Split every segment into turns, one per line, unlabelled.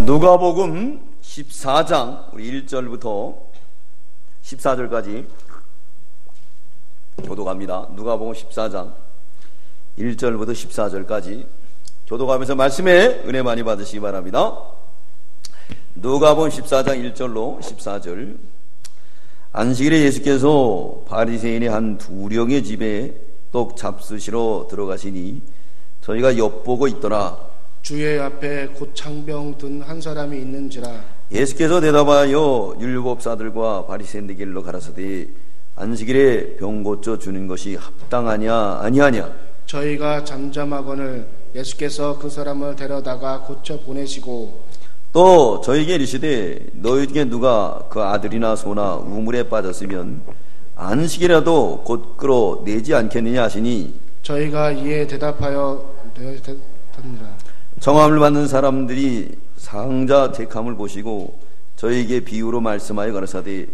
누가복음 14장 우리 1절부터 14절까지 교독합니다. 누가복음 14장 1절부터 14절까지 교독하면서 말씀에 은혜 많이 받으시기 바랍니다. 누가복음 14장 1절로 14절. 안식일에 예수께서 바리새인의 한 두령의 집에 떡 잡수시러 들어가시니 저희가 엿보고 있더라.
주의 앞에 곧 창병 든 한 사람이 있는지라.
예수께서 대답하여 율법사들과 바리새인들 길로 가라사대 안식일에 병 고쳐 주는 것이 합당하냐 아니하냐.
저희가 잠잠하거늘 예수께서 그 사람을 데려다가 고쳐 보내시고
또 저희에게 이르시되 너희 중에 누가 그 아들이나 소나 우물에 빠졌으면 안식이라도 곧 끌어내지 않겠느냐 하시니
저희가 이에 대답하여 되었느니라.
정함을 받는 사람들이 상자 택함을 보시고 저희에게 비유로 말씀하여 가라사대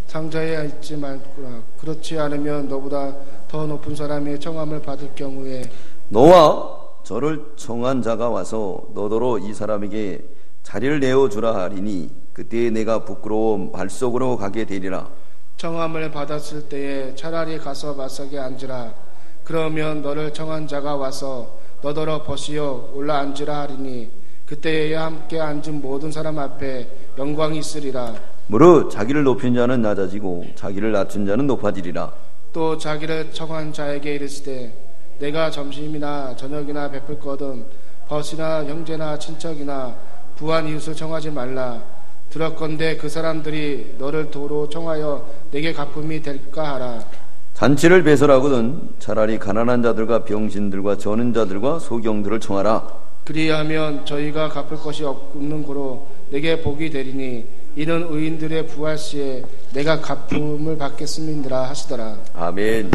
상자에 있지 말구나. 그렇지 않으면 너보다 더 높은 사람의 청함을 받을 경우에
너와 저를 청한 자가 와서 너더러 이 사람에게 자리를 내어주라 하리니 그때 내가 부끄러워 발 속으로 가게 되리라.
청함을 받았을 때에 차라리 가서 마석에 앉으라. 그러면 너를 청한 자가 와서 너더러 벗으여 올라 앉으라 하리니 그때에야 함께 앉은 모든 사람 앞에 영광이 있으리라.
무릇 자기를 높인 자는 낮아지고 자기를 낮춘 자는 높아지리라.
또 자기를 청한 자에게 이르시되 내가 점심이나 저녁이나 베풀거든 벗이나 형제나 친척이나 부한 이웃을 청하지 말라. 들었건대 그 사람들이 너를 도로 청하여 내게 갚음이 될까 하라.
잔치를 배설하거든 차라리 가난한 자들과 병신들과 저는 자들과 소경들을 청하라.
그리하면 저희가 갚을 것이 없는 고로 내게 복이 되리니 이는 의인들의 부활 시에 내가 갚음을 받겠음이니라 하시더라.
아멘.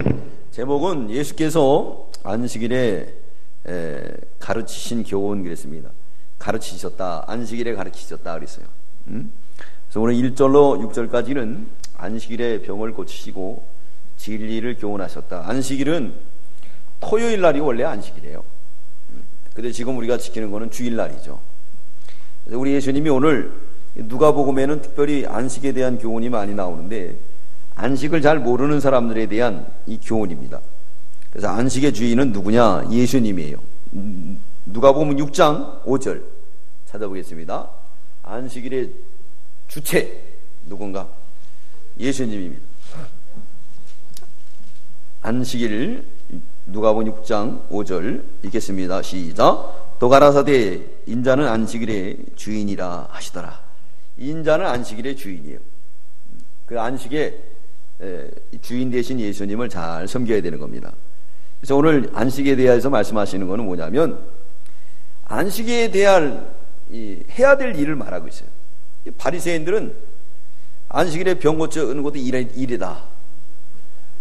제목은 예수께서 안식일에 가르치신 교훈 그랬습니다. 가르치셨다. 안식일에 가르치셨다 그랬어요. 그래서 오늘 1절로 6절까지는 안식일에 병을 고치시고 진리를 교훈하셨다. 안식일은 토요일 날이 원래 안식일이에요. 근데 지금 우리가 지키는 거는 주일날이죠. 그래서 우리 예수님이 오늘 누가복음에는 특별히 안식에 대한 교훈이 많이 나오는데 안식을 잘 모르는 사람들에 대한 이 교훈입니다. 그래서 안식의 주인은 누구냐? 예수님이에요. 누가복음 6장 5절 찾아보겠습니다. 안식일의 주체 누군가? 예수님입니다. 안식일 누가복음 6장 5절 읽겠습니다. 시작. 또 가라사대 인자는 안식일의 주인이라 하시더라. 인자는 안식일의 주인이에요. 그 안식의 주인 되신 예수님을 잘 섬겨야 되는 겁니다. 그래서 오늘 안식에 대해서 말씀하시는 것은 뭐냐면 안식에 대한 해야 될 일을 말하고 있어요. 바리새인들은 안식일에 병 고치는 것도 일이다.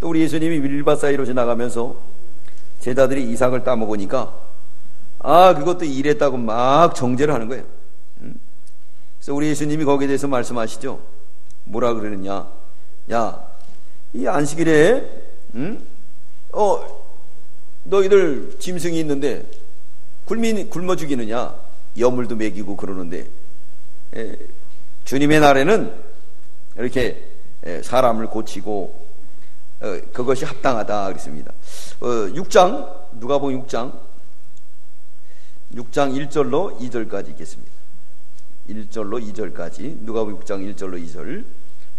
또 우리 예수님이 밀밭 사이로 지나가면서 제자들이 이삭을 따먹으니까 그것도 일했다고 막 정죄를 하는 거예요. 그래서 우리 예수님이 거기에 대해서 말씀하시죠. 뭐라 그러느냐? 야, 이 안식일에 너희들 짐승이 있는데 굶어 죽이느냐? 여물도 먹이고 그러는데 주님의 날에는 이렇게 사람을 고치고 그것이 합당하다 그랬습니다. 6장 누가복음 6장 1절로 2절까지 읽겠습니다. 1절로 2절까지 누가복음 6장 1절로 2절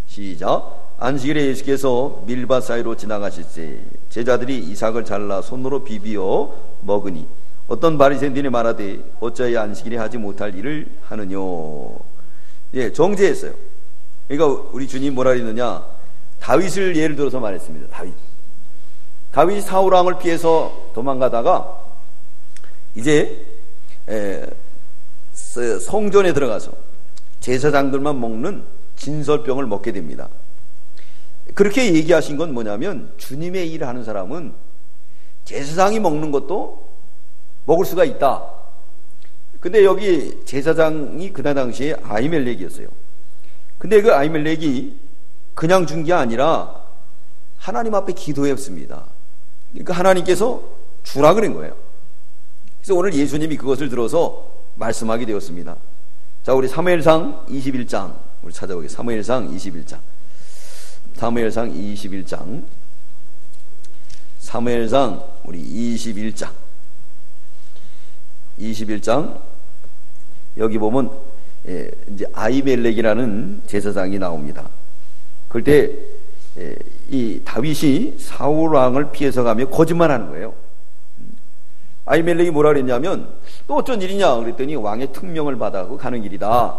시작. 안식일에 예수께서 밀밭 사이로 지나가실 때 제자들이 이삭을 잘라 손으로 비비어 먹으니 어떤 바리새인들이 말하되 어찌하여 안식일에 하지 못할 일을 하느뇨. 정죄했어요. 그러니까 우리 주님 뭐라 그랬느냐? 다윗을 예를 들어서 말했습니다. 다윗이 사울왕을 피해서 도망가다가 이제 성전에 들어가서 제사장들만 먹는 진설병을 먹게 됩니다. 그렇게 얘기하신 건 뭐냐면 주님의 일을 하는 사람은 제사장이 먹는 것도 먹을 수가 있다. 근데 여기 제사장이 그날 당시에 아히멜렉이었어요. 근데 그 아히멜렉이 그냥 준 게 아니라 하나님 앞에 기도했습니다. 그러니까 하나님께서 주라 그런 거예요. 그래서 오늘 예수님이 그것을 들어서 말씀하게 되었습니다. 자, 우리 사무엘상 21장 우리 찾아보겠습니다. 사무엘상 21장. 사무엘상 21장. 사무엘상 우리 21장. 21장 여기 보면 이제 아히멜렉이라는 제사장이 나옵니다. 그때 이 다윗이 사울 왕을 피해서 가며 거짓말하는 거예요. 아히멜렉이 뭐라 그랬냐면 또 어쩐 일이냐 그랬더니 왕의 특명을 받아 가는 길이다.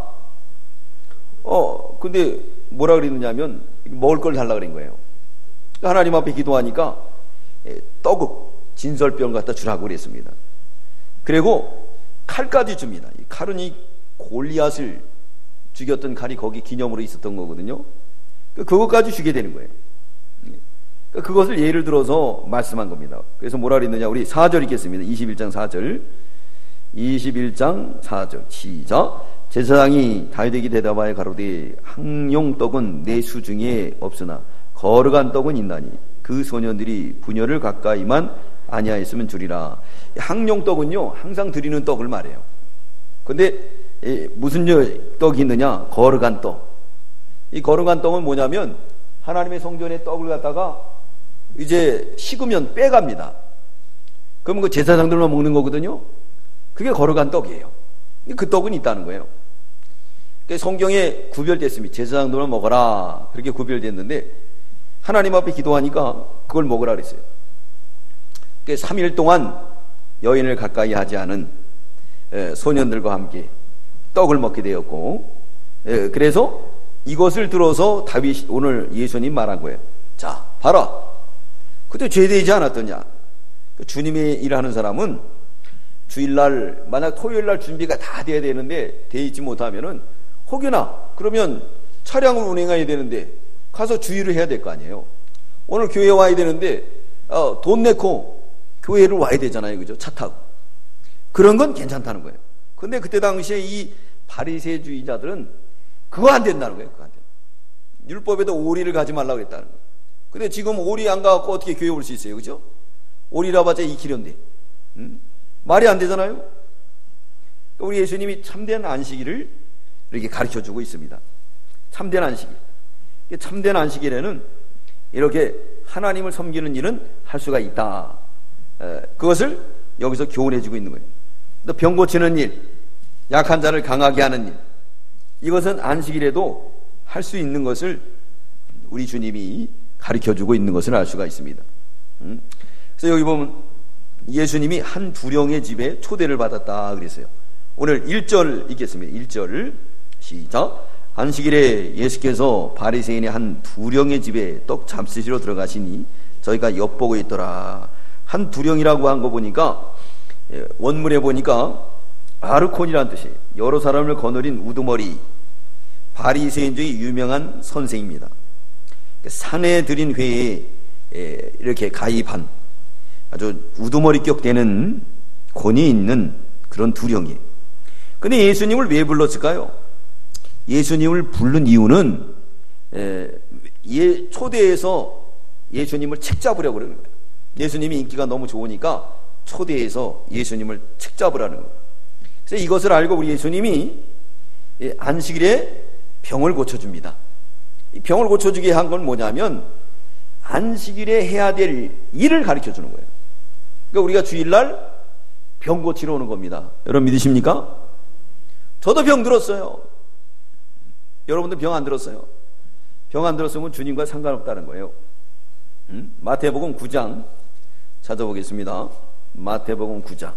근데 뭐라 그랬느냐면 먹을 걸 달라 그런 거예요. 하나님 앞에 기도하니까 떡국 진설병 갖다 주라고 그랬습니다. 그리고 칼까지 줍니다. 이 칼은 이 골리앗을 죽였던 칼이 거기 기념으로 있었던 거거든요. 그것까지 주게 되는 거예요. 그것을 예를 들어서 말씀한 겁니다. 그래서 뭐라 그랬느냐, 우리 4절 읽겠습니다. 21장 4절. 21장 4절 시작. 제사장이 다윗에게 대답하여 가로되 항용떡은 내 수 중에 없으나 거룩한 떡은 있나니 그 소년들이 분열을 가까이만 아니하였으면 주리라. 항용떡은요 항상 드리는 떡을 말해요. 근데 무슨 떡이 있느냐, 거룩한 떡. 이 거룩한 떡은 뭐냐면 하나님의 성전에 떡을 갖다가 이제 식으면 빼갑니다. 그러면 그 제사장들만 먹는 거거든요. 그게 거룩한 떡이에요. 그 떡은 있다는 거예요. 성경에 구별됐습니다. 제사장들만 먹어라 그렇게 구별됐는데 하나님 앞에 기도하니까 그걸 먹으라 그랬어요. 3일 동안 여인을 가까이 하지 않은 소년들과 함께 떡을 먹게 되었고, 그래서 이것을 들어서 다윗이 오늘 예수님 말한 거예요. 자, 봐라. 그때 죄되지 않았더냐. 주님의 일하는 사람은 주일날, 만약 토요일날 준비가 다 돼야 되는데 돼 있지 못하면은 혹여나 그러면 차량을 운행해야 되는데 가서 주의를 해야 될 거 아니에요. 오늘 교회 와야 되는데 돈 내고 교회를 와야 되잖아요. 그죠? 차 타고. 그런 건 괜찮다는 거예요. 근데 그때 당시에 이 바리새주의자들은 그거 안 된다는 거예요. 그거 안 된다. 율법에도 오리를 가지 말라고 했다는 거예요. 근데 지금 오리 안 가갖고 어떻게 교회 올 수 있어요? 그죠? 오리라 봤자 2km인데. 말이 안 되잖아요? 우리 예수님이 참된 안식일을 이렇게 가르쳐 주고 있습니다. 참된 안식일. 참된 안식일에는 이렇게 하나님을 섬기는 일은 할 수가 있다. 그것을 여기서 교훈해 주고 있는 거예요. 또 병 고치는 일, 약한 자를 강하게 하는 일, 이것은 안식일에도 할 수 있는 것을 우리 주님이 가르쳐 주고 있는 것을 알 수가 있습니다. 그래서 여기 보면 예수님이 한 두령의 집에 초대를 받았다 그랬어요. 오늘 1절 읽겠습니다. 1절 시작. 안식일에 예수께서 바리새인의 한 두령의 집에 떡 잡수시러 들어가시니 저희가 엿보고 있더라. 한 두령이라고 한 거 보니까 원문에 보니까 아르콘이라는 뜻이에요. 여러 사람을 거느린 우두머리, 바리새인 중에 유명한 선생입니다. 산에 들인 회에 이렇게 가입한 아주 우두머리격 되는 권위 있는 그런 두령이에요. 근데 예수님을 왜 불렀을까요? 예수님을 부른 이유는 초대해서 예수님을 책잡으려고 그러는 거예요. 예수님이 인기가 너무 좋으니까 초대해서 예수님을 책잡으라는 거예요. 그래서 이것을 알고 우리 예수님이 안식일에 병을 고쳐줍니다. 이 병을 고쳐주게 한 건 뭐냐면 안식일에 해야 될 일을 가르쳐주는 거예요. 그러니까 우리가 주일날 병 고치러 오는 겁니다. 여러분 믿으십니까? 저도 병 들었어요. 여러분들 병 안 들었어요? 병 안 들었으면 주님과 상관없다는 거예요. 마태복음 9장 찾아보겠습니다. 마태복음 9장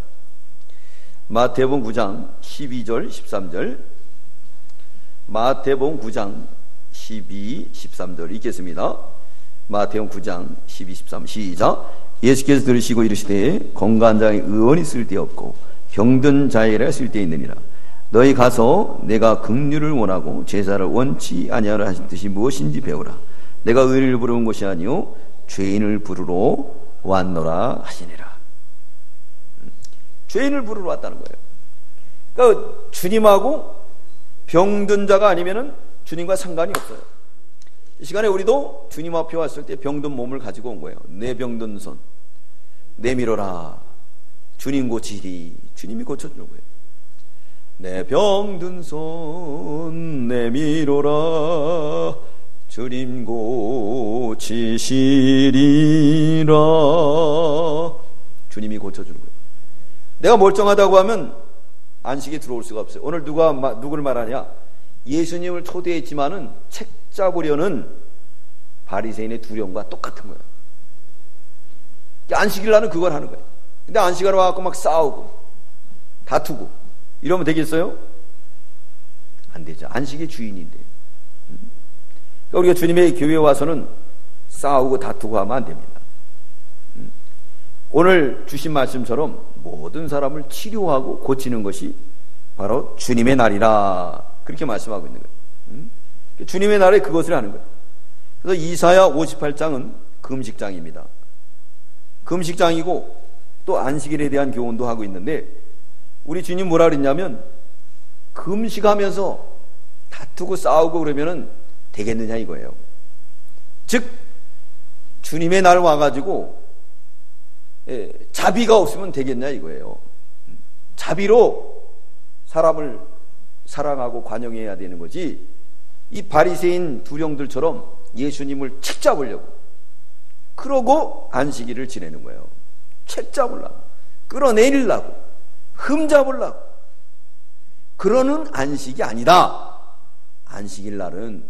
12절 13절 마태복음 9장 12, 13절 읽겠습니다. 마태복음 9장 12, 13 시작. 예수께서 들으시고 이르시되 건강한 자의 의원이 쓸데없고 병든 자에게라 쓸데있느니라. 너희 가서 내가 긍휼을 원하고 제사를 원치 아니하라 하신 뜻이 무엇인지 배우라. 내가 의인을 부르는 것이 아니요 죄인을 부르러 왔노라 하시니라. 죄인을 부르러 왔다는 거예요. 그러니까 주님하고 병든 자가 아니면은 주님과 상관이 없어요. 이 시간에 우리도 주님 앞에 왔을 때 병든 몸을 가지고 온 거예요. 내 병든 손 내밀어라. 주님 고치리. 주님이 고쳐주는 거예요. 내 병든 손 내밀어라. 주님 고치시리라. 주님이 고쳐주는 거예요. 내가 멀쩡하다고 하면 안식에 들어올 수가 없어요. 오늘 누구를 말하냐? 예수님을 초대했지만은 책 잡으려는 바리새인의 두려움과 똑같은 거예요. 안식일 날은 그걸 하는 거예요. 근데 안식하러 와서 막 싸우고 다투고 이러면 되겠어요? 안 되죠. 안식의 주인인데. 그러니까 우리가 주님의 교회에 와서는 싸우고 다투고 하면 안 됩니다. 오늘 주신 말씀처럼 모든 사람을 치료하고 고치는 것이 바로 주님의 날이라 그렇게 말씀하고 있는 거예요. 주님의 날에 그것을 하는 거예요. 그래서 이사야 58장은 금식장입니다. 금식장이고 또 안식일에 대한 교훈도 하고 있는데 우리 주님 뭐라 그랬냐면 금식하면서 다투고 싸우고 그러면은 되겠느냐 이거예요. 즉 주님의 날 와가지고 자비가 없으면 되겠냐 이거예요. 자비로 사람을 사랑하고 관용해야 되는 거지 이 바리새인 두령들처럼 예수님을 책 잡으려고 그러고 안식일을 지내는 거예요. 책 잡으려고 끌어내리려고 흠 잡으려고 그러는 안식이 아니다. 안식일 날은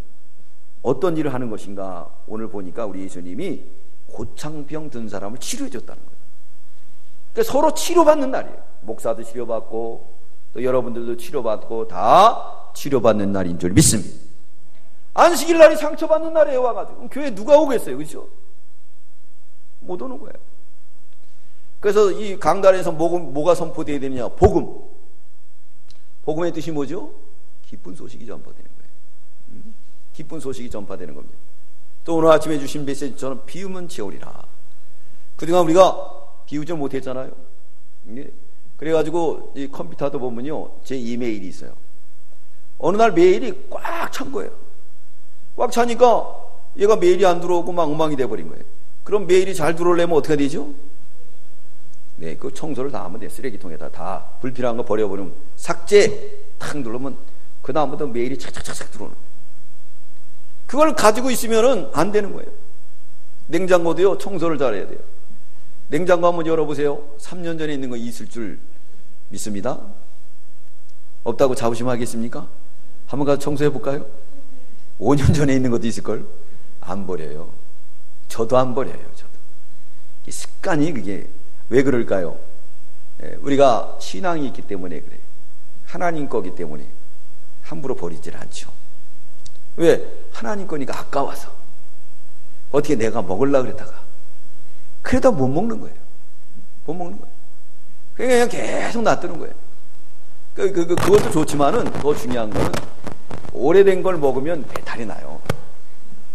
어떤 일을 하는 것인가? 오늘 보니까 우리 예수님이 고창병 든 사람을 치료해 줬다는 거예요. 그러니까 서로 치료받는 날이에요. 목사도 치료받고 또 여러분들도 치료받고 다 치료받는 날인 줄 믿습니다. 안식일 날이 상처받는 날이에요. 와가지고 교회 누가 오겠어요? 그렇죠? 못 오는 거예요. 그래서 이 강단에서 뭐가 선포되어야 되느냐? 복음. 복음의 뜻이 뭐죠? 기쁜 소식이 전파되는 거예요. 기쁜 소식이 전파되는 겁니다. 또 오늘 아침에 주신 메시지처럼 비우면 채우리라. 그동안 우리가 비우지 못했잖아요. 그래가지고 이 컴퓨터도 보면요, 제 이메일이 있어요. 어느 날 메일이 꽉 찬 거예요. 꽉 차니까 얘가 메일이 안 들어오고 막 엉망이 돼버린 거예요. 그럼 메일이 잘 들어오려면 어떻게 되죠? 네, 그 청소를 다 하면 돼. 쓰레기통에다 다 불필요한 거 버려버리면 삭제 탁 누르면 그 다음부터 메일이 착착착착 들어오는 거예요. 그걸 가지고 있으면은 안 되는 거예요. 냉장고도요, 청소를 잘해야 돼요. 냉장고 한번 열어보세요. 3년 전에 있는 거 있을 줄 믿습니다. 없다고 자부심하겠습니까? 한번 가서 청소해 볼까요? 5년 전에 있는 것도 있을걸? 안 버려요. 저도 안 버려요. 저도. 이 습관이 그게 왜 그럴까요? 우리가 신앙이 있기 때문에 그래요. 하나님 거기 때문에 함부로 버리질 않죠. 왜? 하나님 거니까 아까워서. 어떻게 내가 먹으려고 그랬다가 그래도 못 먹는 거예요. 못 먹는 거예요. 그냥 계속 놔두는 거예요. 그것도 좋지만은 더 중요한 거는 오래된 걸 먹으면 배탈이 나요.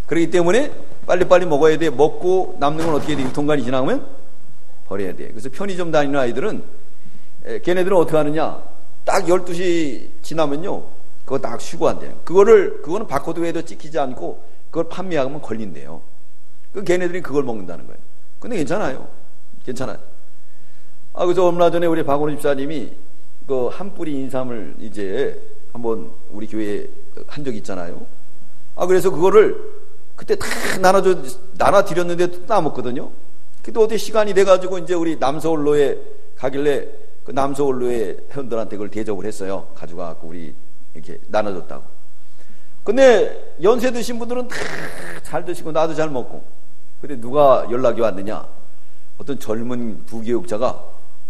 그렇기 때문에 빨리빨리 먹어야 돼. 먹고 남는 건 어떻게 돼? 유통기한이 지나면 버려야 돼. 그래서 편의점 다니는 아이들은 걔네들은 어떻게 하느냐? 딱 12시 지나면요, 그거 딱 쉬고 한대요. 그거는 바코드 외에도 찍히지 않고 그걸 판매하면 걸린대요. 걔네들이 그걸 먹는다는 거예요. 근데 괜찮아요. 괜찮아요. 그래서 얼마 전에 우리 박원우 집사님이 그 한 뿌리 인삼을 이제 한번 우리 교회에 한 적이 있잖아요. 그래서 그거를 그때 다 나눠드렸는데 또 남았거든요. 근데 어디 시간이 돼가지고 이제 우리 남서울로에 가길래 그 남서울로에 회원들한테 그걸 대접을 했어요. 가져가갖고 우리 이렇게 나눠줬다고. 근데 연세 드신 분들은 다 잘 드시고 나도 잘 먹고. 근데 누가 연락이 왔느냐? 어떤 젊은 부교육자가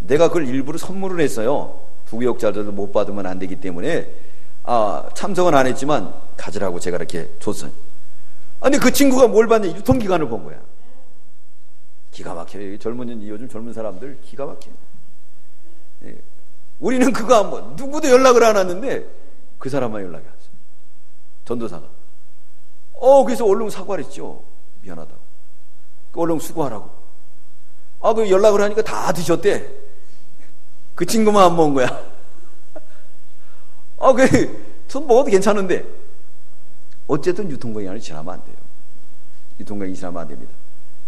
내가 그걸 일부러 선물을 했어요. 부교육자들도 못 받으면 안 되기 때문에 참석은 안 했지만 가지라고 제가 이렇게 줬어요. 근데 그 친구가 뭘 봤냐? 유통기간을 본 거야. 기가 막혀요. 요즘 젊은 사람들 기가 막혀요. 예. 우리는 그거 누구도 연락을 안 왔는데 그 사람만 연락이 왔어요. 전도사가. 그래서 얼른 사과를 했죠. 미안하다고. 얼른 수고하라고. 그 연락을 하니까 다 드셨대. 그 친구만 안 먹은 거야. 전 먹어도 괜찮은데. 어쨌든 유통기한이 지나면 안 돼요. 유통기한이 지나면 안 됩니다.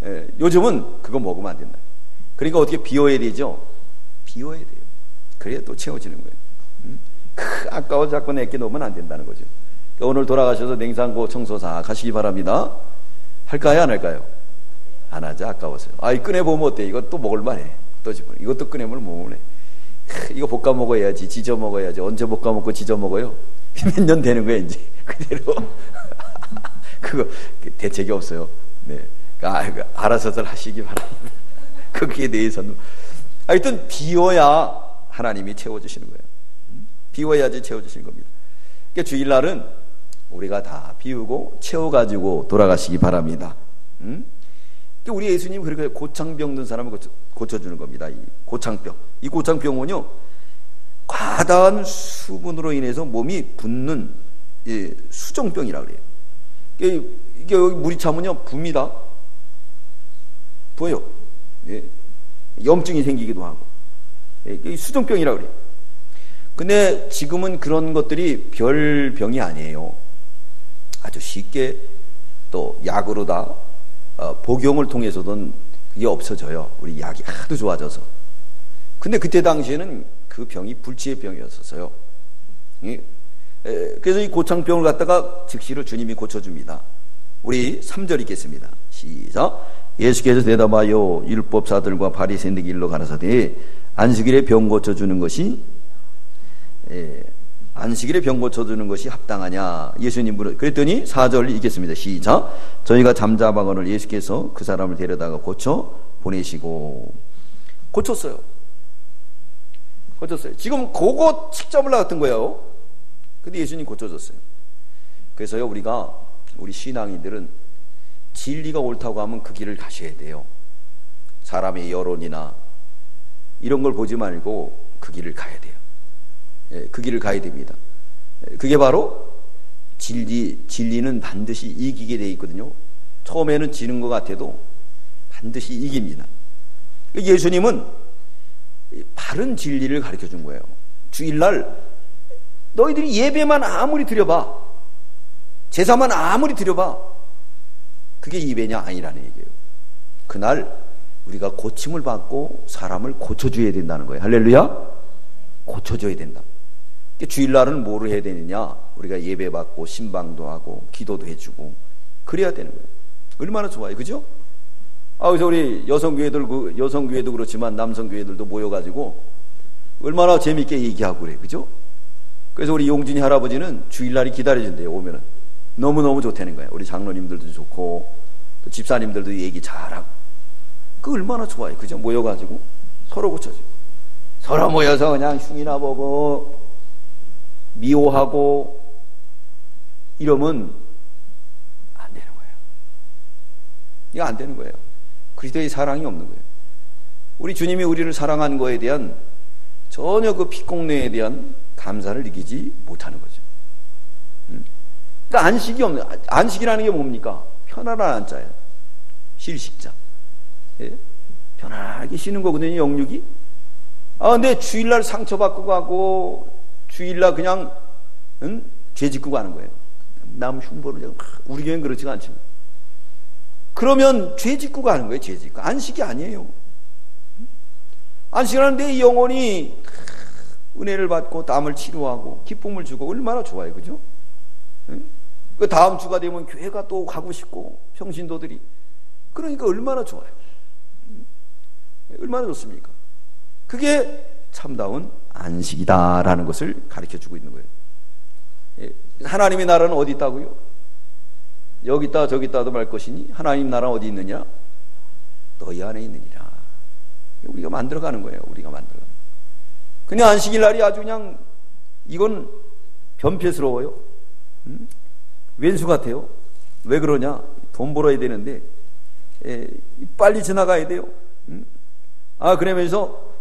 예, 요즘은 그거 먹으면 안 된다. 그러니까 어떻게 비워야 되죠? 비워야 돼요. 그래야 또 채워지는 거예요. 아까워 자꾸 내게 놓으면 안 된다는 거죠. 그러니까 오늘 돌아가셔서 냉장고 청소 다 하시기 바랍니다. 할까요, 안 할까요? 안 하죠. 아까워서요. 아이, 꺼내보면 어때? 이거 또 먹을 만해. 또 집어. 이것도 꺼내면 먹을래. 이거 볶아 먹어야지. 지져 먹어야지. 언제 볶아 먹고 지져 먹어요? 몇 년 되는 거야, 이제. 그대로. 그거 대책이 없어요. 네. 그러니까 알아서들 하시기 바랍니다. 거기에 대해서는. 하여튼 비워야 하나님이 채워주시는 거예요. 비워야지 채워주시는 겁니다. 그러니까 주일날은 우리가 다 비우고 채워가지고 돌아가시기 바랍니다. 우리 예수님 그렇게 고창병 든 사람을 고쳐주는 겁니다. 이 고창병. 이 고창병은요, 과다한 수분으로 인해서 몸이 붓는 수정병이라 그래요. 이게 여기 물이 차면요, 붑니다. 부어요. 예. 염증이 생기기도 하고. 이 수정병이라 그래요. 근데 지금은 그런 것들이 별 병이 아니에요. 아주 쉽게 또 약으로 다 복용을 통해서든 그게 없어져요. 우리 약이 하도 좋아져서. 근데 그때 당시에는 그 병이 불치의 병이었어요. 그래서 이 고창병을 갖다가 즉시로 주님이 고쳐줍니다. 우리 3절 읽겠습니다. 시작. 예수께서 대답하여 율법사들과 바리새인들에게 일러 가라사대 안식일에 병 고쳐주는 것이 안식일에 병 고쳐주는 것이 합당하냐. 예수님 그랬더니 4절 읽겠습니다. 시작. 저희가 잠자박언을 예수께서 그 사람을 데려다가 고쳐 보내시고. 고쳤어요. 지금 그거 측정을 나갔던 거예요. 근데 예수님 고쳐줬어요. 그래서요, 우리 신앙인들은 진리가 옳다고 하면 그 길을 가셔야 돼요. 사람의 여론이나 이런 걸 보지 말고 그 길을 가야 돼요. 그 길을 가야 됩니다. 그게 바로 진리는 반드시 이기게 되어 있거든요. 처음에는 지는 것 같아도 반드시 이깁니다. 예수님은 바른 진리를 가르쳐 준 거예요. 주일날 너희들이 예배만 아무리 드려봐, 제사만 아무리 드려봐, 그게 예배냐 아니라는 얘기예요. 그날 우리가 고침을 받고 사람을 고쳐줘야 된다는 거예요. 할렐루야. 고쳐줘야 된다. 주일날은 뭐를 해야 되느냐? 우리가 예배 받고 신방도 하고 기도도 해주고 그래야 되는 거예요. 얼마나 좋아요, 그죠? 그래서 우리 여성교회도 그렇지만 남성교회들도 모여가지고 얼마나 재밌게 얘기하고 그래, 그죠? 그래서 우리 용진이 할아버지는 주일날이 기다려준대요. 오면은 너무너무 좋다는 거예요. 우리 장로님들도 좋고 또 집사님들도 얘기 잘하고. 그 얼마나 좋아요, 그죠? 모여가지고 서로 고쳐줘. 서로 모여서 그냥 흉이나 보고 미워하고 이러면 안 되는 거예요. 이거 안 되는 거예요. 그리스도의 사랑이 없는 거예요. 우리 주님이 우리를 사랑한 거에 대한 전혀 그 핏공내에 대한 감사를 느끼지 못하는 거죠. 그러니까 안식이 없는, 안식이라는 게 뭡니까? 편안한 안자예요. 실식자. 예? 편안하게 쉬는 거거든요, 영육이. 근데 주일날 상처받고 가고, 주일날 그냥, 죄 짓고 가는 거예요. 남 흉보는, 우리 교회는 그렇지가 않지만. 그러면 죄 짓고 가는 거예요, 죄 짓고. 안식이 아니에요. 안식하는데 이 영혼이 은혜를 받고 땀을 치료하고 기쁨을 주고 얼마나 좋아요, 그죠? 그 다음 주가 되면 교회가 또 가고 싶고 평신도들이, 그러니까 얼마나 좋아요. 얼마나 좋습니까? 그게 참다운 안식이다라는 것을 가르쳐주고 있는 거예요. 하나님의 나라는 어디 있다고요? 여기 있다 저기 있다도 말 것이니 하나님 나라 어디 있느냐? 너희 안에 있느니라. 우리가 만들어가는 거예요. 우리가 만들어가는 거예요. 그냥 안식일 날이 아주 그냥 이건 변폐스러워요. 왼수 같아요. 왜 그러냐? 돈 벌어야 되는데 빨리 지나가야 돼요. 그러면서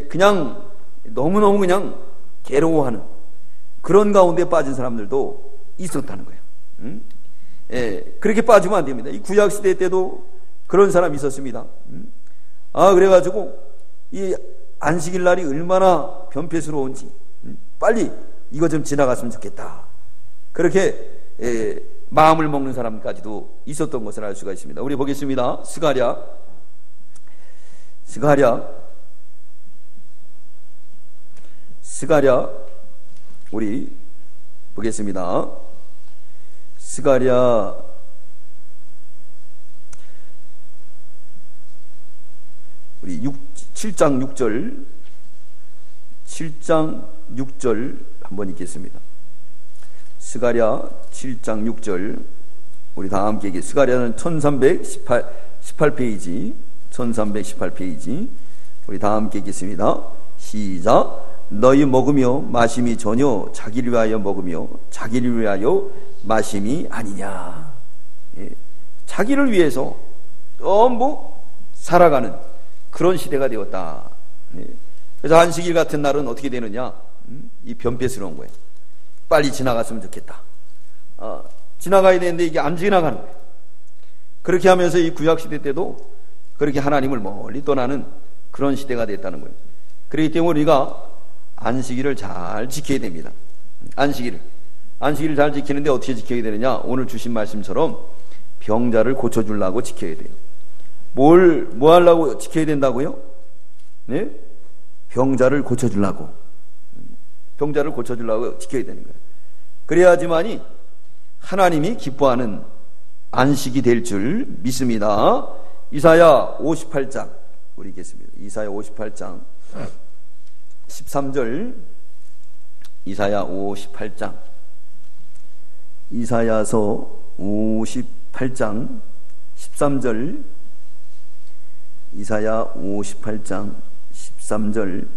그냥 너무너무 그냥 괴로워하는 그런 가운데 빠진 사람들도 있었다는 거예요. 그렇게 빠지면 안 됩니다. 이 구약시대 때도 그런 사람이 있었습니다. 그래가지고 이 안식일 날이 얼마나 변폐스러운지 빨리 이거 좀 지나갔으면 좋겠다. 그렇게 마음을 먹는 사람까지도 있었던 것을 알 수가 있습니다. 우리 보겠습니다. 스가랴 스가랴 우리 보겠습니다. 스가랴 7장 6절 한번 읽겠습니다. 스가랴 7장 6절 우리 다 함께 읽겠습니다. 스가랴는 1318페이지 1318페이지 우리 다 함께 읽겠습니다. 시작. 너희 먹으며 마심이 전혀 자기를 위하여 먹으며 자기를 위하여 마심이 아니냐. 예, 자기를 위해서 전부 살아가는 그런 시대가 되었다. 예, 그래서 안식일 같은 날은 어떻게 되느냐, 이 변폐스러운 거예요. 빨리 지나갔으면 좋겠다. 지나가야 되는데 이게 안 지나가는 거예요. 그렇게 하면서 이 구약시대 때도 그렇게 하나님을 멀리 떠나는 그런 시대가 됐다는 거예요. 그렇기 때문에 우리가 안식일을 잘 지켜야 됩니다. 안식일을 잘 지키는데 어떻게 지켜야 되느냐, 오늘 주신 말씀처럼 병자를 고쳐주려고 지켜야 돼요. 뭐 하려고 지켜야 된다고요? 네? 병자를 고쳐주려고 지켜야 되는 거예요. 그래야지만이 하나님이 기뻐하는 안식이 될 줄 믿습니다. 이사야 58장 우리 읽겠습니다. 이사야 58장 13절 이사야 58장 이사야서 58장 13절 이사야 58장 13절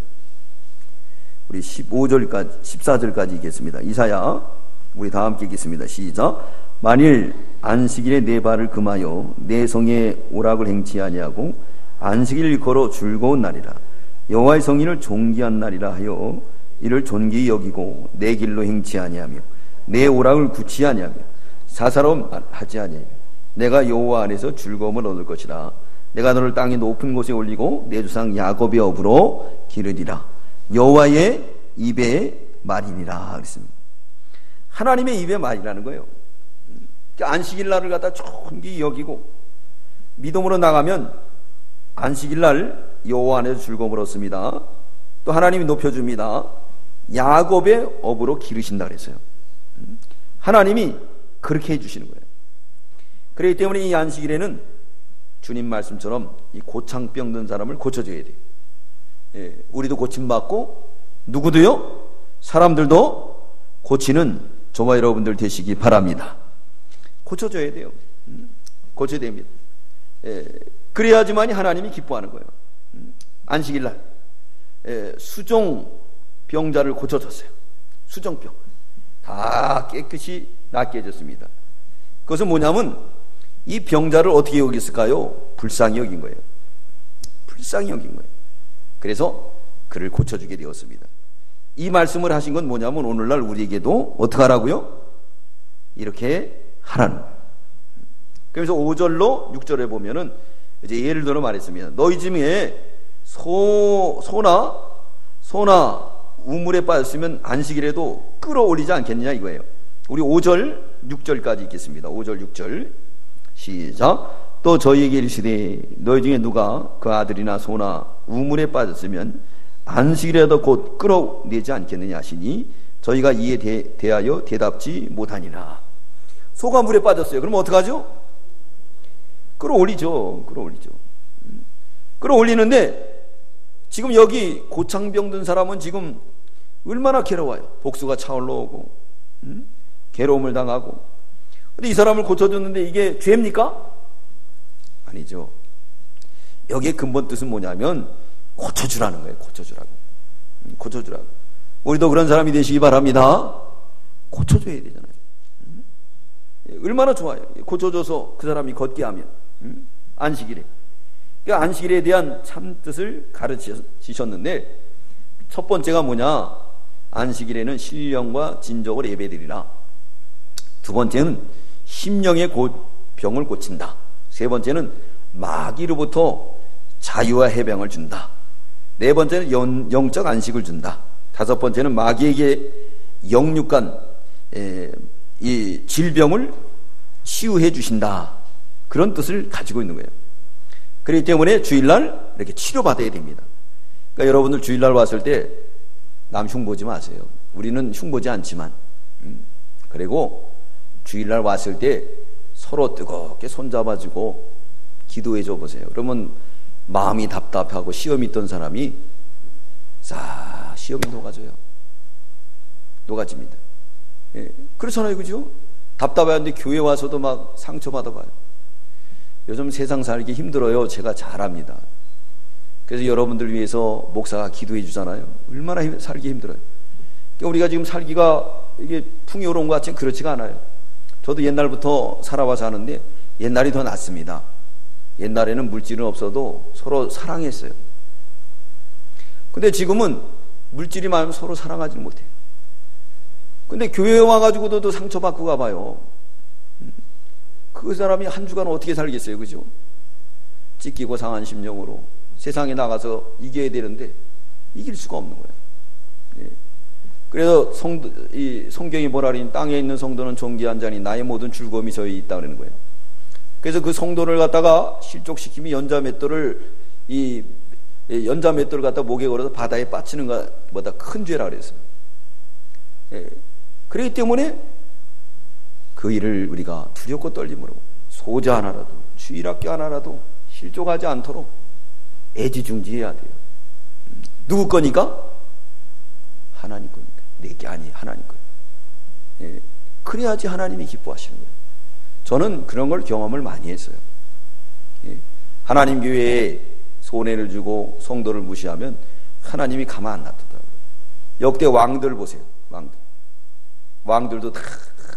우리 15절까지 14절까지 읽겠습니다. 이사야 우리 다 함께 읽겠습니다. 시작. 만일 안식일에 내 발을 금하여 내 성에 오락을 행치 아니하고 안식일을 걸어 즐거운 날이라 여호와의 성인을 존귀한 날이라 하여 이를 존귀히 여기고 내 길로 행치 아니하며 내 오락을 굳이 아니하며 사사로움 하지 아니하며 내가 여호와 안에서 즐거움을 얻을 것이라. 내가 너를 땅의 높은 곳에 올리고 내 조상 야곱의 업으로 기르리라. 여호와의 입의 말이니라 그랬습니다. 하나님의 입의 말이라는 거예요. 안식일 날을 갖다 존귀히 여기고 믿음으로 나가면 안식일 날 여호와 안에서 즐거움을 얻습니다. 또 하나님이 높여줍니다. 야곱의 업으로 기르신다 그랬어요. 하나님이 그렇게 해주시는 거예요. 그렇기 때문에 이 안식일에는 주님 말씀처럼 이 고창병 든 사람을 고쳐줘야 돼요. 예, 우리도 고침받고 누구도요, 사람들도 고치는 저와 여러분들 되시기 바랍니다. 고쳐줘야 돼요. 고쳐야 됩니다. 예, 그래야지만이 하나님이 기뻐하는 거예요. 안식일날 수종 병자를 고쳐줬어요. 수종병 다 깨끗이 낫게 해줬습니다. 그것은 뭐냐면 이 병자를 어떻게 여겼을까요? 불쌍히 여긴 거예요. 불쌍히 여긴 거예요. 그래서 그를 고쳐주게 되었습니다. 이 말씀을 하신 건 뭐냐면 오늘날 우리에게도 어떻게 하라고요? 이렇게 하라는 거예요. 그래서 5절로 6절에 보면은 이제 예를 들어 말했습니다. 너희 중에 소나 우물에 빠졌으면 안식일에도 끌어올리지 않겠느냐 이거예요. 우리 5절 6절까지 읽겠습니다. 5절 6절 시작. 또 저희에게 이르시되 너희 중에 누가 그 아들이나 소나 우물에 빠졌으면 안식일에도 곧 끌어내지 않겠느냐 하시니 저희가 이에 대하여 대답지 못하니라. 소가 물에 빠졌어요. 그럼 어떡하죠? 끌어올리죠. 끌어올리는데 지금 여기 고창병 든 사람은 지금 얼마나 괴로워요. 복수가 차올라오고 괴로움을 당하고. 근데 이 사람을 고쳐줬는데 이게 죄입니까? 아니죠. 여기에 근본 뜻은 뭐냐면 고쳐주라는 거예요. 고쳐주라고. 우리도 그런 사람이 되시기 바랍니다. 고쳐줘야 되잖아요. 얼마나 좋아요. 고쳐줘서 그 사람이 걷게 하면 안식일에. 그러니까 안식일에 대한 참 뜻을 가르치셨는데 첫 번째가 뭐냐? 안식일에는 신령과 진정을 예배드리라. 두 번째는 심령의 병을 고친다. 세 번째는 마귀로부터 자유와 해방을 준다. 네 번째는 영적 안식을 준다. 다섯 번째는 마귀에게 영육간 이 질병을 치유해 주신다. 그런 뜻을 가지고 있는 거예요. 그렇기 때문에 주일날 이렇게 치료받아야 됩니다. 그러니까 여러분들 주일날 왔을 때 남 흉보지 마세요. 우리는 흉보지 않지만. 그리고 주일날 왔을 때 서로 뜨겁게 손잡아주고 기도해 줘 보세요. 그러면 마음이 답답하고 시험이 있던 사람이 싹 시험이 녹아져요. 녹아집니다. 예, 그렇잖아요, 그죠? 답답한데 교회 와서도 막 상처받아 봐요. 요즘 세상 살기 힘들어요. 제가 잘 압니다. 그래서 여러분들 위해서 목사가 기도해 주잖아요. 얼마나 살기 힘들어요. 그러니까 우리가 지금 살기가 이게 풍요로운 것 같지는 그렇지가 않아요. 저도 옛날부터 살아와서 하는데 옛날이 더 낫습니다. 옛날에는 물질은 없어도 서로 사랑했어요. 근데 지금은 물질이 많으면 서로 사랑하지 못해요. 근데 교회에 와가지고도 또 상처받고 가봐요. 그 사람이 한 주간 어떻게 살겠어요, 그죠? 찢기고 상한 심령으로 세상에 나가서 이겨야 되는데 이길 수가 없는 거예요. 예. 그래서 이 성경이 뭐라 그러니 땅에 있는 성도는 존귀한 자니 나의 모든 즐거움이 저희 있다 그러는 거예요. 그래서 그 성도를 갖다가 실족시키면 연자맷돌을 갖다 목에 걸어서 바다에 빠치는 것보다 큰 죄라 그랬어요. 예. 그렇기 때문에 그 일을 우리가 두렵고 떨림으로 소자 하나라도 주일학교 하나라도 실족하지 않도록 애지중지해야 돼요. 누구 거니까? 하나님 거니까. 내게 아니 하나님 거니까. 예. 그래야지 하나님이 기뻐하시는 거예요. 저는 그런 걸 경험을 많이 했어요. 예. 하나님 교회에 손해를 주고 성도를 무시하면 하나님이 가만 안 놔두더라고요. 역대 왕들 보세요. 왕들도 다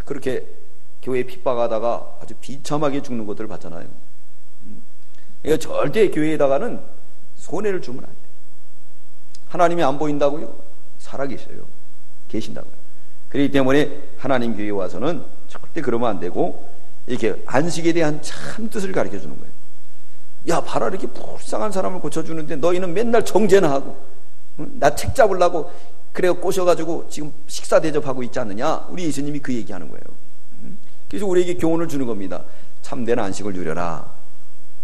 그렇게 교회에 핍박하다가 아주 비참하게 죽는 것들을 봤잖아요. 그러니까 절대 교회에다가는 손해를 주면 안 돼요. 하나님이 안 보인다고요? 살아계셔요. 계신다고요. 그렇기 때문에 하나님 교회에 와서는 절대 그러면 안 되고 이렇게 안식에 대한 참 뜻을 가르쳐 주는 거예요. 야, 봐라, 이렇게 불쌍한 사람을 고쳐주는데 너희는 맨날 정죄나 하고 나 책 잡으려고 그래 꼬셔가지고 지금 식사 대접하고 있지 않느냐? 우리 예수님이 그 얘기하는 거예요. 그래서 우리에게 교훈을 주는 겁니다. 참된 안식을 누려라.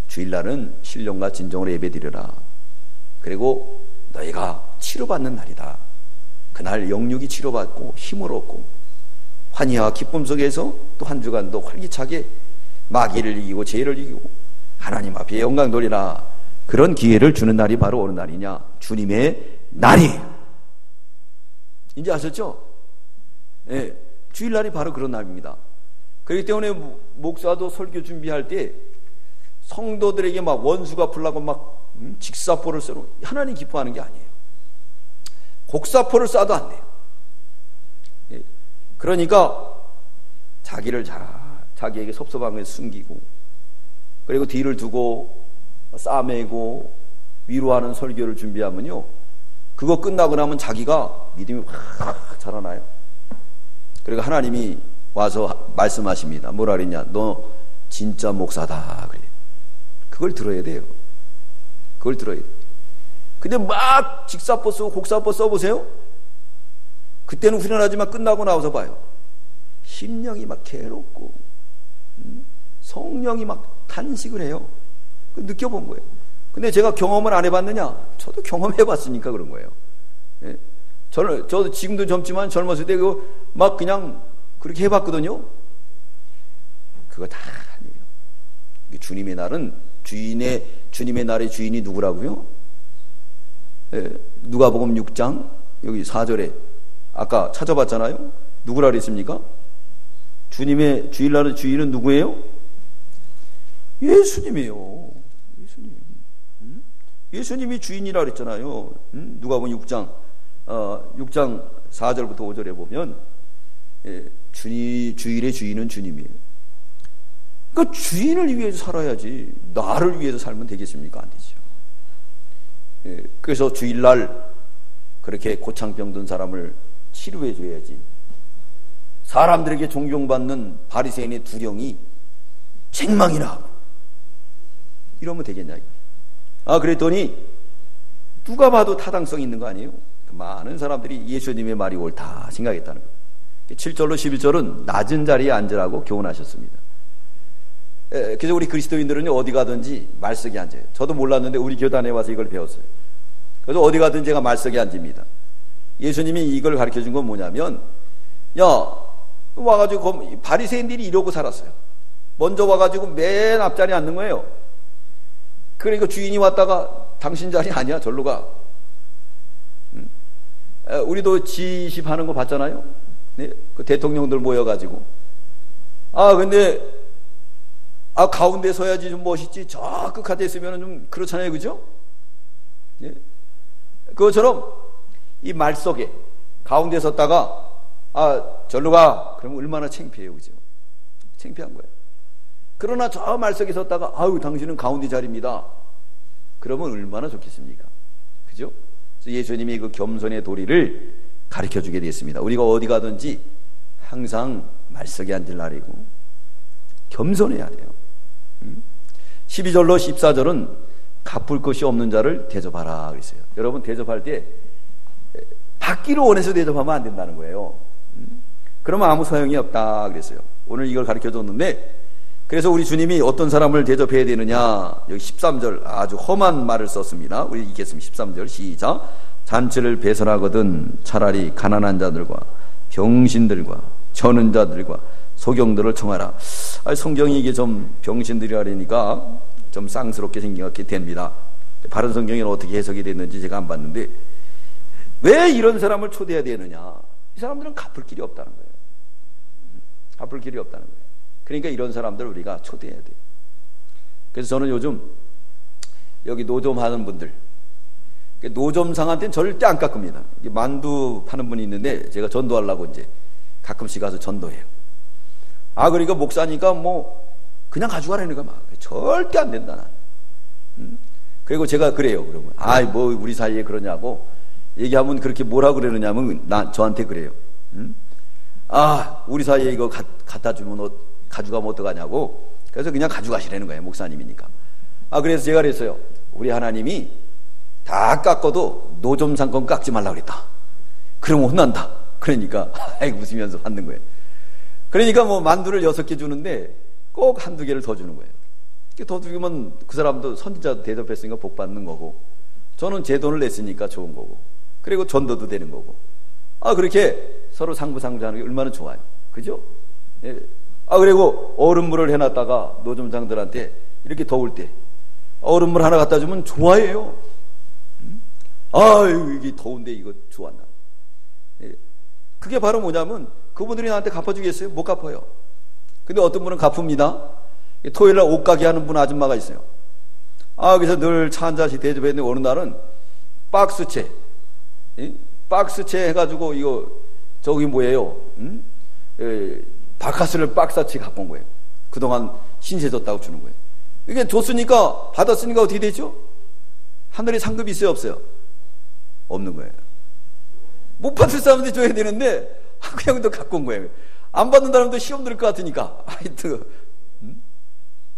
주일날은 신령과 진정으로 예배드려라. 그리고 너희가 치료받는 날이다. 그날 영육이 치료받고 힘을 얻고 환희와 기쁨 속에서 또 한 주간도 활기차게 마귀를 이기고 죄를 이기고 하나님 앞에 영광 돌리라. 그런 기회를 주는 날이 바로 어느 날이냐? 주님의 날이에요. 이제 아셨죠? 예, 주일날이 바로 그런 날입니다. 그렇기 때문에 목사도 설교 준비할 때 성도들에게 막 원수가 풀라고 막 직사포를 쏘고 하나님 기뻐하는 게 아니에요. 곡사포를 쏴도 안 돼요. 예, 그러니까 자기에게 섭섭한 걸 숨기고 그리고 뒤를 두고 싸매고 위로하는 설교를 준비하면요, 그거 끝나고 나면 자기가 믿음이 확 자라나요. 그리고 하나님이 와서 말씀하십니다. 뭐라 그랬냐? 너 진짜 목사다. 그래. 그걸 들어야 돼요. 그걸 들어야 돼요. 근데 막 직사포 쓰고 곡사포 써보세요. 그때는 후련하지만 끝나고 나와서 봐요. 심령이 막 괴롭고 성령이 막 탄식을 해요. 느껴본 거예요. 근데 제가 경험을 안 해봤느냐? 저도 경험해봤으니까 그런 거예요. 예. 저도 지금도 젊지만 젊었을 때 그거 막 그냥 그렇게 해봤거든요. 그거 다 아니에요. 주님의 날은 주님의 날의 주인이 누구라고요? 예. 누가복음 6장 여기 4절에 아까 찾아봤잖아요. 누구라 그랬습니까? 주님의 주일날의 주인은 누구예요? 예수님이에요. 예수님이 주인이라 그랬잖아요. 누가복음 6장 4절부터 5절에 보면 주일의 주인은 주님이에요. 그러니까 주인을 위해서 살아야지 나를 위해서 살면 되겠습니까? 안 되죠. 그래서 주일날 그렇게 고창병 든 사람을 치료해 줘야지. 사람들에게 존경받는 바리새인의 두령이 책망이나 하고 이러면 되겠냐. 그랬더니 누가 봐도 타당성 있는 거 아니에요? 많은 사람들이 예수님의 말이 옳다 생각했다는 거예요. 7절로 11절은 낮은 자리에 앉으라고 교훈하셨습니다. 그래서 우리 그리스도인들은 어디 가든지 말석에 앉아요. 저도 몰랐는데 우리 교단에 와서 이걸 배웠어요. 그래서 어디 가든지 제가 말석에 앉습니다. 예수님이 이걸 가르쳐 준 건 뭐냐면, 야, 와가지고 바리새인들이 이러고 살았어요. 먼저 와가지고 맨 앞자리에 앉는 거예요. 그러니까 주인이 왔다가 당신 자리 아니야, 절로 가. 우리도 지시하는 거 봤잖아요. 네? 그 대통령들 모여가지고, 근데 가운데 서야지 좀 멋있지, 저 끝까지 있으면 좀 그렇잖아요, 그죠? 네? 그것처럼 이 말 속에 가운데 섰다가 절로 가, 그러면 얼마나 창피해요, 그죠? 창피한 거예요. 그러나 저 말 속에 섰다가 당신은 가운데 자리입니다, 그러면 얼마나 좋겠습니까, 그죠? 그래서 예수님이 그 겸손의 도리를 가르쳐 주게 됐습니다. 우리가 어디 가든지 항상 말 속에 앉을 날이고 겸손해야 돼요. 12절로 14절은 갚을 것이 없는 자를 대접하라 그랬어요. 여러분, 대접할 때 받기로 원해서 대접하면 안 된다는 거예요. 그러면 아무 소용이 없다 그랬어요. 오늘 이걸 가르쳐 줬는데, 그래서 우리 주님이 어떤 사람을 대접해야 되느냐, 여기 13절 아주 험한 말을 썼습니다. 우리 읽겠습니다. 13절 시작. 잔치를 배설하거든 차라리 가난한 자들과 병신들과 저는 자들과 소경들을 청하라. 성경이 이게 좀 병신들이라니까 좀 쌍스럽게 생각이 됩니다. 바른 성경에는 어떻게 해석이 됐는지 제가 안 봤는데, 왜 이런 사람을 초대해야 되느냐, 이 사람들은 갚을 길이 없다는 거예요. 갚을 길이 없다는 거예요. 그러니까 이런 사람들을 우리가 초대해야 돼요. 그래서 저는 요즘 여기 노점 하는 분들, 노점상한테는 절대 안 깎습니다. 만두 파는 분이 있는데 제가 전도하려고 이제 가끔씩 가서 전도해요. 그러니까 목사니까 그냥 가져가라니까 막 절대 안 된다, 난. 그리고 제가 그래요. 그러면 우리 사이에 그러냐고 얘기하면 그렇게 뭐라 그러느냐면 저한테 그래요. 우리 사이에 이거 갖다 주면 가져가면 어떡하냐고. 그래서 그냥 가져가시라는 거예요, 목사님이니까. 그래서 제가 그랬어요. 우리 하나님이 다 깎아도 노점 상권 깎지 말라 그랬다. 그러면 혼난다. 그러니까 웃으면서 받는 거예요. 그러니까 만두를 6개 주는데 꼭 한두 개를 더 주는 거예요. 더 주면 그 사람도 선지자 대접했으니까 복 받는 거고, 저는 제 돈을 냈으니까 좋은 거고, 그리고 전도도 되는 거고. 그렇게 서로 상부상조하는 게 얼마나 좋아요, 그죠? 예. 그리고 얼음물을 해놨다가 노점장들한테 이렇게 더울 때 얼음물 하나 갖다 주면 좋아해요. 이게 더운데 이거 좋았나. 예. 그게 바로 뭐냐면 그분들이 나한테 갚아주겠어요? 못 갚아요. 근데 어떤 분은 갚습니다. 토요일날 옷가게 하는 분 아줌마가 있어요. 그래서 늘 차 한 잔씩 대접했는데 어느 날은 박스채 해가지고 이거 저기 뭐예요? 바카스를 박스치 갖고 온 거예요. 그동안 신세 졌다고 주는 거예요. 이게 줬으니까, 받았으니까 어떻게 되죠? 하늘에 상급이 있어요, 없어요? 없는 거예요. 못 받을 사람한테 줘야 되는데 그냥 또 갖고 온 거예요. 안 받는 사람도 시험 들을 것 같으니까. 하여튼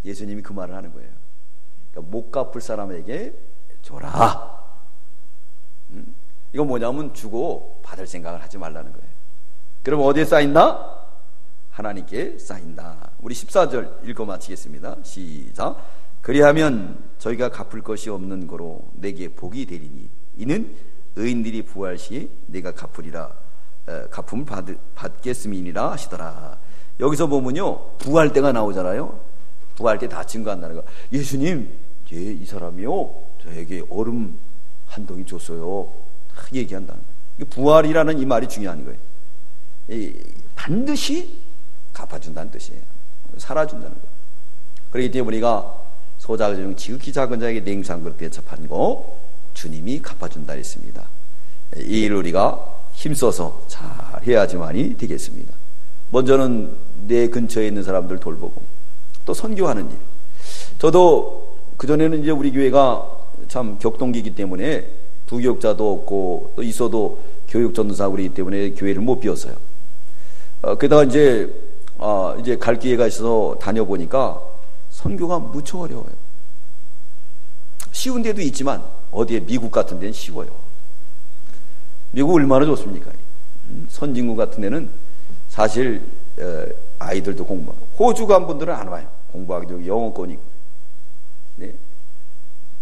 예수님이 그 말을 하는 거예요. 그러니까 못 갚을 사람에게 줘라. 이건 뭐냐면 주고 받을 생각을 하지 말라는 거예요. 그럼 어디에 쌓인다? 하나님께 쌓인다. 우리 14절 읽어 마치겠습니다. 시작. 그리하면 저희가 갚을 것이 없는 거로 내게 복이 되리니 이는 의인들이 부활 시에 내가 갚으리라, 갚음을 받겠음이니라 하시더라. 여기서 보면요, 부활 때가 나오잖아요. 부활 때 다친 거 한다는 거. 예수님, 이 사람이요 저에게 얼음 한 동이 줬어요, 얘기한다는 거예요. 부활이라는 이 말이 중요한 거예요. 반드시 갚아준다는 뜻이에요. 살아준다는 거예요. 그렇기 때문에 우리가 소자 중 지극히 작은 자에게 냉수한 그릇 대접하는 거 주님이 갚아준다 했습니다. 이 일을 우리가 힘써서 잘 해야지만이 되겠습니다. 먼저는 내 근처에 있는 사람들 돌보고 또 선교하는 일. 저도 그전에는 이제 우리 교회가 참 격동기이기 때문에 부교육자도 없고 또 있어도 교육 전도사고 그러기 때문에 교회를 못 비웠어요. 게다가 이제 갈 기회가 있어서 다녀보니까 선교가 무척 어려워요. 쉬운 데도 있지만 어디에 미국 같은 데는 쉬워요. 미국 얼마나 좋습니까? 선진국 같은 데는 사실 아이들도 공부하고, 호주 간 분들은 안 와요. 공부하기도 영어권이고. 네.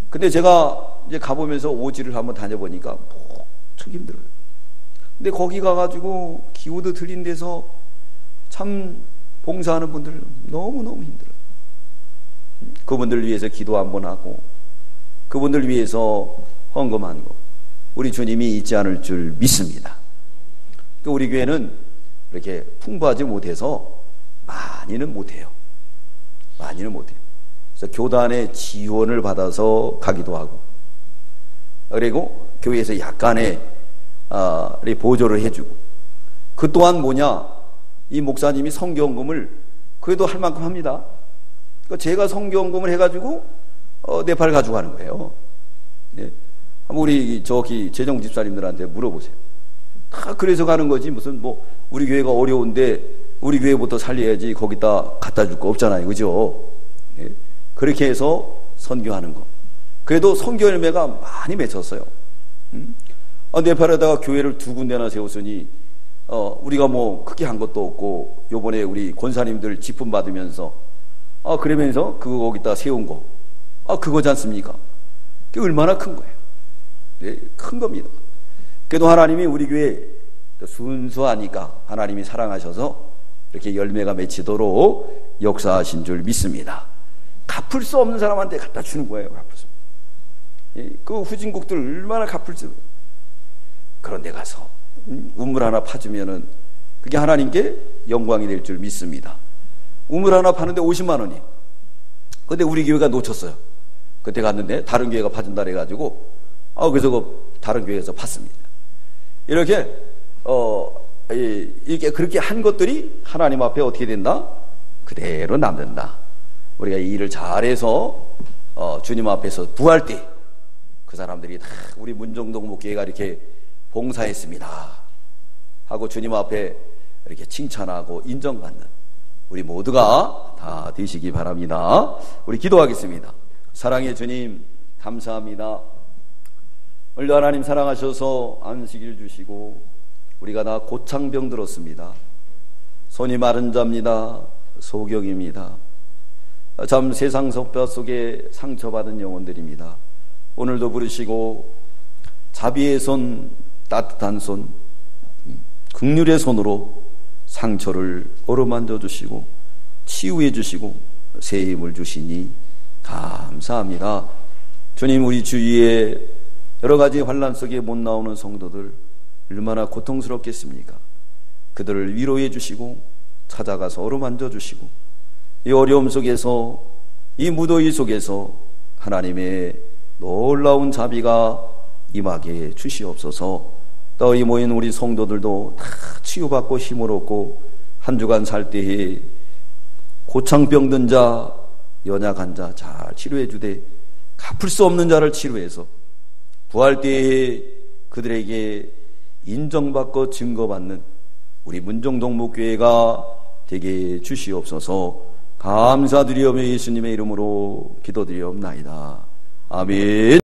근데 제가 이제 가보면서 오지를 한번 다녀보니까 무척 힘들어요. 근데 거기 가가지고 기후도 틀린 데서 참 봉사하는 분들 너무너무 힘들어요. 그분들 위해서 기도 한번 하고 그분들 위해서 헌금한 거 우리 주님이 잊지 않을 줄 믿습니다. 우리 교회는 이렇게 풍부하지 못해서 많이는 못해요. 그래서 교단의 지원을 받아서 가기도 하고 그리고 교회에서 약간의 보조를 해주고 그 또한 뭐냐 이 목사님이 성경금을 그래도 할 만큼 합니다. 그러니까 제가 성경금을 해가지고 네팔 가져가는 거예요. 네. 한번 우리 저기 재정 집사님들한테 물어보세요. 다 그래서 가는 거지 무슨 뭐 우리 교회가 어려운데 우리 교회부터 살려야지 거기다 갖다 줄 거 없잖아요, 그죠? 네. 그렇게 해서 선교하는 거. 그래도 선교 열매가 많이 맺혔어요. 네팔에다가 교회를 2군데나 세웠으니 우리가 뭐 크게 한 것도 없고 요번에 우리 권사님들 직분 받으면서 그러면서 그거 거기다 세운 거 그거지 않습니까? 그게 얼마나 큰 거예요. 네, 큰 겁니다. 그래도 하나님이 우리 교회 순수하니까 하나님이 사랑하셔서 이렇게 열매가 맺히도록 역사하신 줄 믿습니다. 갚을 수 없는 사람한테 갖다 주는 거예요. 갚을 수. 그 후진국들 얼마나 갚을 수. 그런 데 가서 우물 하나 파주면은 그게 하나님께 영광이 될 줄 믿습니다. 우물 하나 파는데 50만 원이에요. 근데 우리 교회가 놓쳤어요. 그때 갔는데 다른 교회가 파준다 그래가지고 그래서 그 다른 교회에서 팠습니다. 이렇게 이렇게 그렇게 한 것들이 하나님 앞에 어떻게 된다? 그대로 남는다. 우리가 이 일을 잘해서 주님 앞에서 부활 때 그 사람들이 다 우리 문정동 목교회가 이렇게 봉사했습니다 하고 주님 앞에 이렇게 칭찬하고 인정받는 우리 모두가 다 되시기 바랍니다. 우리 기도하겠습니다. 사랑의 주님 감사합니다. 오늘도 하나님 사랑하셔서 안식일 주시고 우리가 다 고창병 들었습니다. 손이 마른 자입니다. 소경입니다. 참 세상 속뼈 속에 상처받은 영혼들입니다. 오늘도 부르시고 자비의 손, 따뜻한 손, 긍휼의 손으로 상처를 어루만져 주시고 치유해 주시고 새 힘을 주시니 감사합니다. 주님, 우리 주위에 여러 가지 환난 속에 못 나오는 성도들 얼마나 고통스럽겠습니까? 그들을 위로해 주시고 찾아가서 어루만져 주시고 이 어려움 속에서 이 무더위 속에서 하나님의 놀라운 자비가 임하게 주시옵소서. 또 이 모인 우리 성도들도 다 치유받고 힘을 얻고 한 주간 살 때에 고창병 든 자, 연약한 자 잘 치료해 주되 갚을 수 없는 자를 치료해서 부활 때에 그들에게 인정받고 증거받는 우리 문정동 목교회가 되게 주시옵소서. 감사드리오며 예수님의 이름으로 기도드리옵나이다. 아멘.